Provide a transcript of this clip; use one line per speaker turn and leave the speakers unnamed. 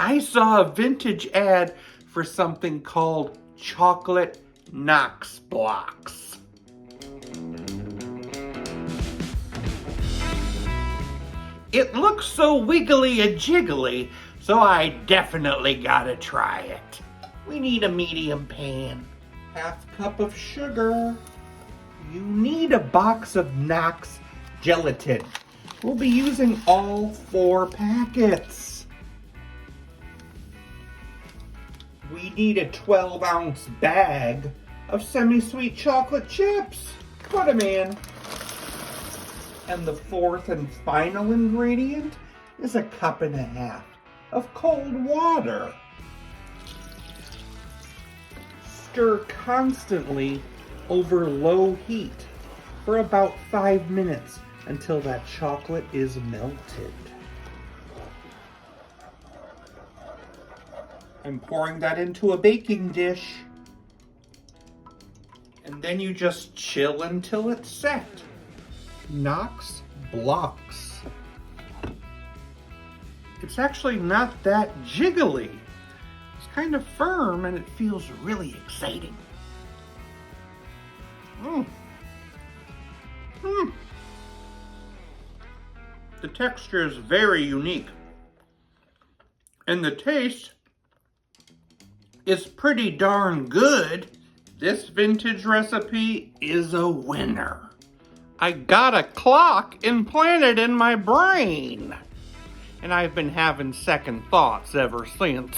I saw a vintage ad for something called Chocolate Knox Blox. It looks so wiggly and jiggly, so I definitely gotta try it. We need a medium pan, half cup of sugar. You need a box of Knox gelatin. We'll be using all 4 packets. We need a 12-ounce bag of semi-sweet chocolate chips. Put them in. And the 4th and final ingredient is a 1.5 cups of cold water. Stir constantly over low heat for about 5 minutes until that chocolate is melted. I'm pouring that into a baking dish. And then you just chill until it's set. Knox Blox. It's actually not that jiggly. It's kind of firm and it feels really exciting. The texture is very unique. And the taste is pretty darn good. This vintage recipe is a winner. I got a clock implanted in my brain. And I've been having second thoughts ever since.